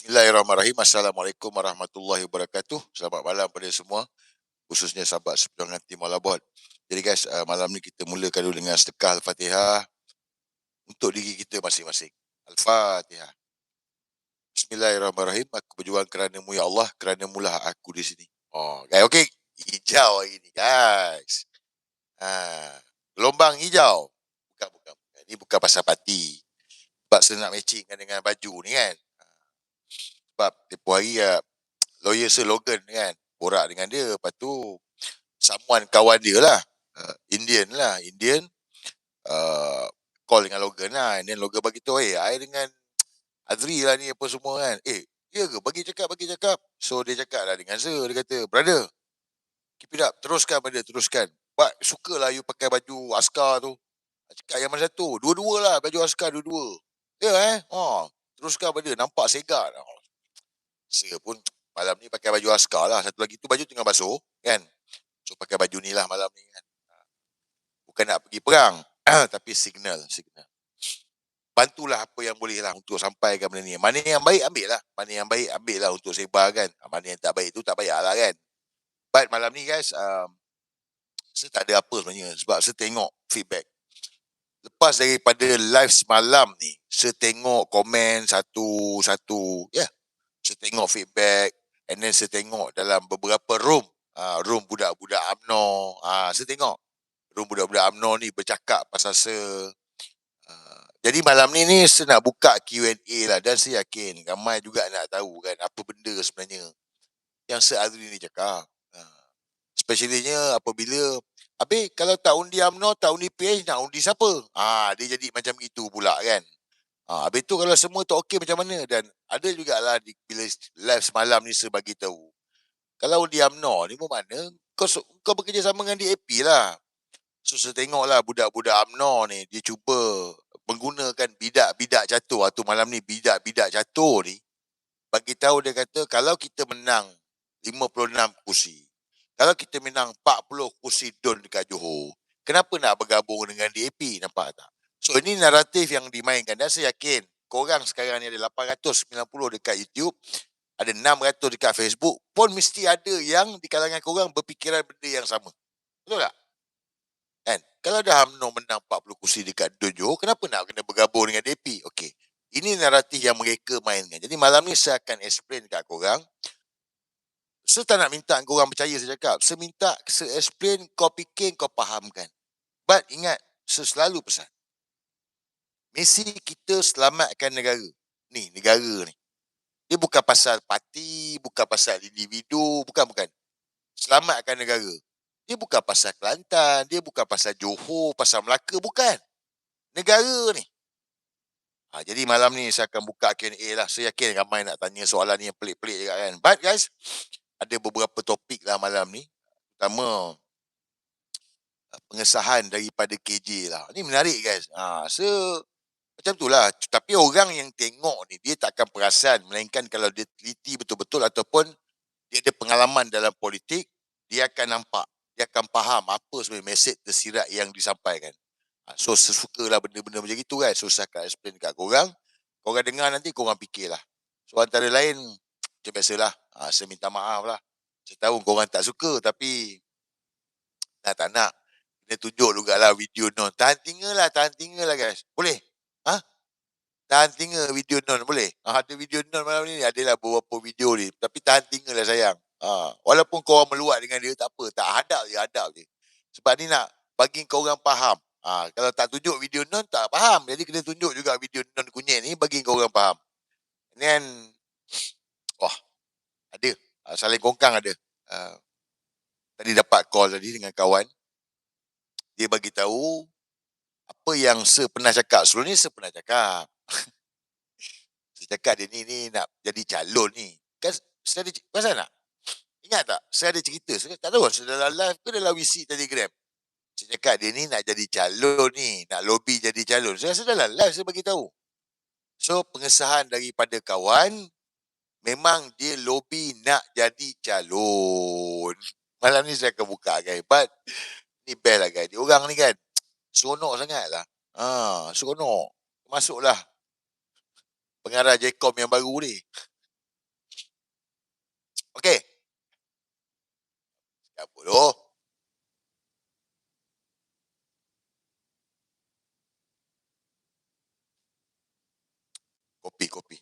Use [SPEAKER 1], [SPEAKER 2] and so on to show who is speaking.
[SPEAKER 1] Bismillahirrahmanirrahim. Assalamualaikum warahmatullahi wabarakatuh. Selamat malam pada semua, khususnya sahabat seperjuangan tim Malabot. Jadi guys, malam ni kita mulakan dulu dengan sedekah Al-Fatihah untuk diri kita masing-masing. Al-Fatihah. Bismillahirrahmanirrahim. Aku berjuang kerana-Mu ya Allah, kerana-Mu lah aku di sini. Oh, guys, okey. Hijau hari ni, guys. Gelombang hijau. Bukan. Ini bukan pasal parti. Sebab saya nak matchingkan dengan baju ni kan. Sebab tempoh hari lawyer Sir Logan kan, borak dengan dia. Lepas tu someone kawan dia lah, Indian, call dengan Logan lah. And then Logan bagi tahu, I dengan Azri lah ni apa semua kan. Ya ke? Bagi cakap. So dia cakap lah dengan Sir, dia kata, brother, keep it up, teruskan benda, teruskan. Sukalah you pakai baju askar tu. Cakap yang mana satu? Dua-dua lah, baju askar dua-dua. Ya teruskan benda, nampak segar. Saya pun malam ni pakai baju askar lah. Satu lagi tu baju tengah basuh kan. So pakai baju ni lah malam ni kan. Bukan nak pergi perang tapi signal. Bantulah apa yang boleh lah untuk sampaikan benda ni. Mana yang baik ambil lah. Mana yang baik ambil lah untuk sebar kan. Mana yang tak baik tu tak payahlah kan. But malam ni guys, saya tak ada apa sebenarnya. Sebab saya tengok feedback. Lepas daripada live semalam ni, saya tengok komen satu-satu. Saya tengok feedback. And then saya tengok dalam beberapa room budak-budak UMNO. Saya tengok room budak-budak UMNO ni bercakap pasal saya. Jadi malam ni saya nak buka Q&A lah. Dan saya yakin ramai juga nak tahu kan apa benda sebenarnya yang Sir Azri ni cakap. Especiallynya apabila habis kalau tak undi UMNO, tak undi PH, nak undi siapa? Dia jadi macam itu pula kan. Habis tu kalau semua tak okey macam mana? Dan ada jugalah bila live semalam ni saya bagi tahu. Kalau di UMNO ni mana? Kau bekerjasama dengan DAP lah. So saya tengoklah budak-budak UMNO ni dia cuba menggunakan bidak-bidak catur atau malam ni bidak-bidak catur ni bagi tahu. Dia kata kalau kita menang 56 kursi, kalau kita menang 40 kursi DUN dekat Johor, kenapa nak bergabung dengan DAP? Nampak tak? So ini naratif yang dimainkan. Dan saya yakin korang sekarang ni ada 890 dekat YouTube, ada 600 dekat Facebook, pun mesti ada yang di kalangan korang berfikiran benda yang sama. Betul tak? Kan? Kalau dah UMNO menang 40 kursi dekat DUN Johor, kenapa nak kena bergabung dengan DAP? Okey. Ini naratif yang mereka mainkan. Jadi malam ni saya akan explain dekat korang. Saya tak nak minta korang percaya saya cakap. Saya minta saya explain, kau fikir, kau fahamkan. But ingat, saya selalu pesan. Misi kita selamatkan negara. Ni, negara ni. Dia bukan pasal parti, bukan pasal individu, bukan. Selamatkan negara. Dia bukan pasal Kelantan, dia bukan pasal Johor, pasal Melaka, bukan. Negara ni. Jadi malam ni saya akan buka Q&A lah. Saya yakin ramai nak tanya soalan ni yang pelik-pelik juga kan. But guys, ada beberapa topik lah malam ni. Pertama, pengesahan daripada KJ lah. Ini menarik guys. Macam tu lah. Tapi orang yang tengok ni, dia takkan perasan. Melainkan kalau dia teliti betul-betul ataupun dia ada pengalaman dalam politik, dia akan nampak. Dia akan faham apa sebenarnya mesej tersirat yang disampaikan. So, sesukalah benda-benda macam itu kan. So, saya akan explain dekat korang. Korang dengar nanti, korang fikirlah. So, antara lain, macam biasalah. Saya minta maaf lah. Saya tahu korang tak suka, tapi tak nak. Kena tunjuk jugalah video non. Tahan tinggal lah guys. Boleh? Tahan tinggal video non, boleh? Ada video non malam ni, adalah beberapa video ni. Tapi tahan tinggal lah sayang. Walaupun korang meluat dengan dia, tak apa. Tak hadap je. Sebab ni nak bagi korang faham. Kalau tak tunjuk video non, tak faham. Jadi kena tunjuk juga video non kunyit ni, bagi korang faham. Dan, ada. Saling kongkang ada. Tadi dapat call tadi dengan kawan. Dia bagi tahu apa yang saya pernah cakap. Sebelum ni saya pernah cakap. Saya cakap dia ni nak jadi calon ni. Kan saya ada, pasal nak? Ingat tak? Saya ada cerita. Saya tak tahu saya dalam live ke dalam WC Telegram. Saya cakap dia ni nak jadi calon ni. Nak lobby jadi calon. Saya rasa dalam live saya bagi tahu. So pengesahan daripada kawan, memang dia lobby nak jadi calon. Malam ni saya akan buka guys. But ni best lah guys. Orang ni kan seronok sangat lah. Seronok. Masuklah pengarah Jcom yang baru ni. Bodoh. Kopi, kopi.